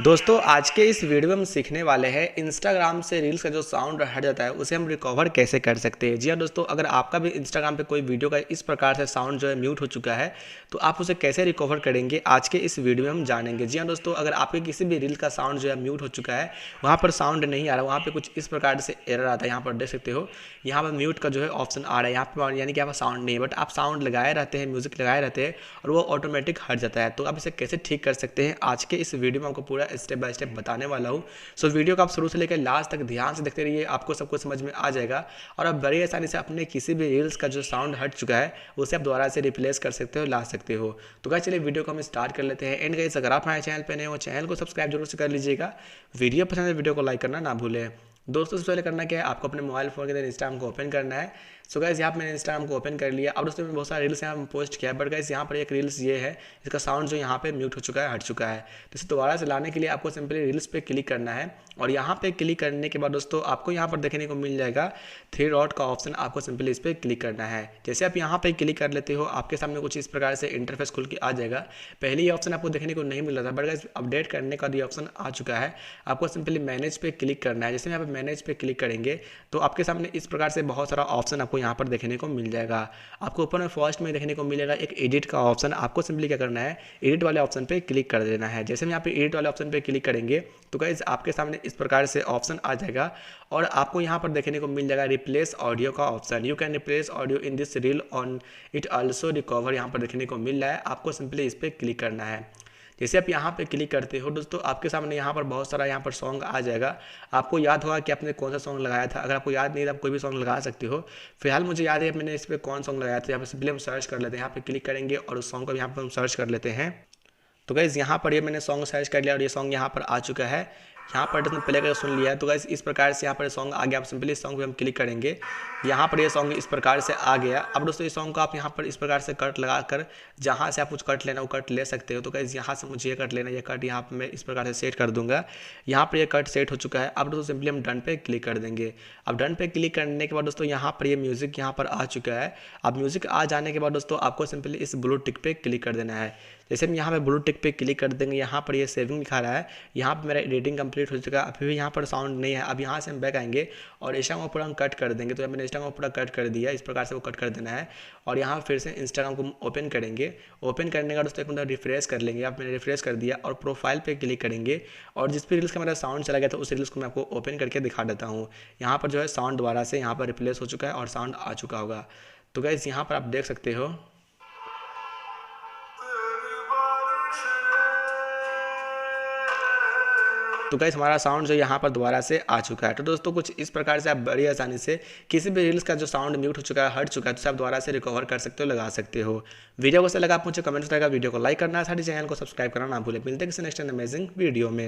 दोस्तों आज के इस वीडियो में हम सीखने वाले हैं इंस्टाग्राम से रील्स का जो साउंड हट जाता है उसे हम रिकवर कैसे कर सकते हैं। जी हाँ दोस्तों, अगर आपका भी इंस्टाग्राम पे कोई वीडियो का इस प्रकार से साउंड जो है म्यूट हो चुका है तो आप उसे कैसे रिकवर करेंगे आज के इस वीडियो में हम जानेंगे। जी हाँ दोस्तों, अगर आपके किसी भी रील का साउंड जो है म्यूट हो चुका है, वहाँ पर साउंड नहीं आ रहा, वहाँ पर कुछ इस प्रकार से एरर आता है। यहाँ पर देख सकते हो, यहाँ पर म्यूट का जो है ऑप्शन आ रहा है, यहाँ पर यानी कि यहाँ पर साउंड नहीं है, बट आप साउंड लगाए रहते हैं, म्यूजिक लगाए रहते हैं और वो ऑटोमेटिक हट जाता है। तो आप इसे कैसे ठीक कर सकते हैं आज के इस वीडियो में आपको पूरा स्टेप बाय स्टेप बताने वाला हूँ। सो वीडियो को आप शुरू से लेकर लास्ट तक ध्यान से देखते रहिए, आपको सब कुछ समझ में आ जाएगा और आप बड़ी आसानी से अपने किसी भी रील्स का जो साउंड हट चुका है उसे आप दोबारा से रिप्लेस कर सकते हो, ला सकते हो। तो गाइस चलिए वीडियो को हम स्टार्ट कर लेते हैं। एंड गाइस अगर आप हमारे चैनल पर नए हो, चैनल को सब्सक्राइब जरूर से कर लीजिएगा। वीडियो पसंद है वीडियो को लाइक करना ना भूलें। दोस्तों सबसे पहले करना क्या है, आपको अपने मोबाइल फोन के अंदर इंस्टाग्राम को ओपन करना है। सो गाइस यहाँ पर मैंने इंस्टाग्राम को ओपन कर लिया। अब दोस्तों मैंने बहुत सारे रील्स यहाँ पोस्ट किया है, बट गाइस यहाँ पर एक रील्स ये है, इसका साउंड जो यहाँ पे म्यूट हो चुका है, हट चुका है। तो इसे दोबारा से लाने के लिए आपको सिंपली रील्स पे क्लिक करना है और यहाँ पे क्लिक करने के बाद दोस्तों आपको यहाँ पर देखने को मिल जाएगा 3 डॉट का ऑप्शन, आपको सिंपली इस पर क्लिक करना है। जैसे आप यहाँ पे क्लिक कर लेते हो आपके सामने कुछ इस प्रकार से इंटरफेस खुल के आ जाएगा। पहले ये ऑप्शन आपको देखने को नहीं मिल रहा था, बट गाइस अपडेट करने का ये ऑप्शन आ चुका है। आपको सिंपली मैनेज पे क्लिक करना है। जैसे यहाँ पे मैनेज पे क्लिक करेंगे तो आपके सामने इस प्रकार से बहुत सारा ऑप्शन आपको यहाँ पर देखने को मिल जाएगा। आपको ऊपर में फर्स्ट में देखने को मिलेगा एक एडिट का ऑप्शन। आपको सिंपली क्या करना है, एडिट वाले ऑप्शन पे क्लिक कर देना है। जैसे हम यहाँ पे एडिट वाले ऑप्शन पे क्लिक करेंगे तो गाइस आपके सामने इस प्रकार से ऑप्शन आ जाएगा और आपको यहाँ पर देखने को मिल जाएगा रिप्लेस ऑडियो का option. You can replace audio in this reel on it also recover, यहाँ पर देखने को मिल रहा है। आपको सिंपली इस पर क्लिक करना है। जैसे आप यहाँ पे क्लिक करते हो दोस्तों आपके सामने यहाँ पर बहुत सारा यहाँ पर सॉन्ग आ जाएगा। आपको याद होगा कि आपने कौन सा सॉन्ग लगाया था। अगर आपको याद नहीं है तो आप कोई भी सॉन्ग लगा सकते हो। फिलहाल मुझे याद है मैंने इस पर कौन सॉन्ग लगाया था। यहाँ पर सिंपली हम सर्च कर लेते हैं, यहाँ पे क्लिक करेंगे और उस सॉन्ग को यहाँ पर हम सर्च कर लेते हैं। तो गाइस यहाँ पर ये मैंने सॉन्ग सर्च कर लिया और ये सॉन्ग यहाँ पर आ चुका है। यहाँ पर इसने प्ले करके सुन लिया है। तो गाइस इस प्रकार से यहाँ पर सॉन्ग आ गया। आप सिंपली इस सॉन्ग पे हम क्लिक करेंगे, यहाँ पर ये सॉन्ग इस प्रकार से आ गया। अब दोस्तों इस सॉन्ग को आप यहाँ पर इस प्रकार से कट लगा कर जहाँ से आप कुछ कट लेना वो कट ले सकते हो। तो गाइस यहाँ से मुझे ये कट लेना, ये कट यहाँ पर मैं इस प्रकार से सेट कर दूंगा। यहाँ पर ये कट सेट हो चुका है। अब दोस्तों सिंपली हम डन पे क्लिक कर देंगे। अब डन पे क्लिक करने के बाद दोस्तों यहाँ पर ये म्यूजिक यहाँ पर आ चुका है। अब म्यूजिक आ जाने के बाद दोस्तों आपको सिंपली इस ब्लू टिक पे क्लिक कर देना है। जैसे हम यहाँ पे ब्लू टिक पे क्लिक कर देंगे, यहाँ पर ये सेविंग दिखा रहा है, यहाँ पर मेरा एडिटिंग कंप्लीट हो चुका है। अभी भी यहाँ पर साउंड नहीं है। अब यहाँ से हम बैक आएंगे और इंस्टाग्राम को पूरा हम कट कर देंगे। तो मैंने इंस्टाग्राम को पूरा कट कर दिया, इस प्रकार से वो कट कर देना है। और यहाँ फिर से इंस्टाग्राम को ओपन करेंगे। ओपन करने का दोस्तों एक मतलब रिफ्रेश कर लेंगे। आप मैंने रिफ्रेश कर दिया और प्रोफाइल पे क्लिक करेंगे और जिस भी रील्स का मेरा साउंड चला गया था उस रील्स को मैं आपको ओपन करके दिखा देता हूँ। यहाँ पर जो है साउंड दोबारा से यहाँ पर रिप्लेस हो चुका है और साउंड आ चुका होगा। तो गाइस यहाँ पर आप देख सकते हो, तो गाइस हमारा साउंड जो यहाँ पर दोबारा से आ चुका है। तो दोस्तों कुछ इस प्रकार से आप बड़ी आसानी से किसी भी रील्स का जो साउंड म्यूट हो चुका है, हट चुका है, तो आप दोबारा से रिकवर कर सकते हो, लगा सकते हो। वीडियो को कैसा लगा आप मुझे कमेंट्स करेगा, वीडियो को लाइक करना है, साथ ही चैनल को सब्सक्राइब करना ना भूलें। मिलते हैं किसी नेक्स्ट अमेजिंग वीडियो में।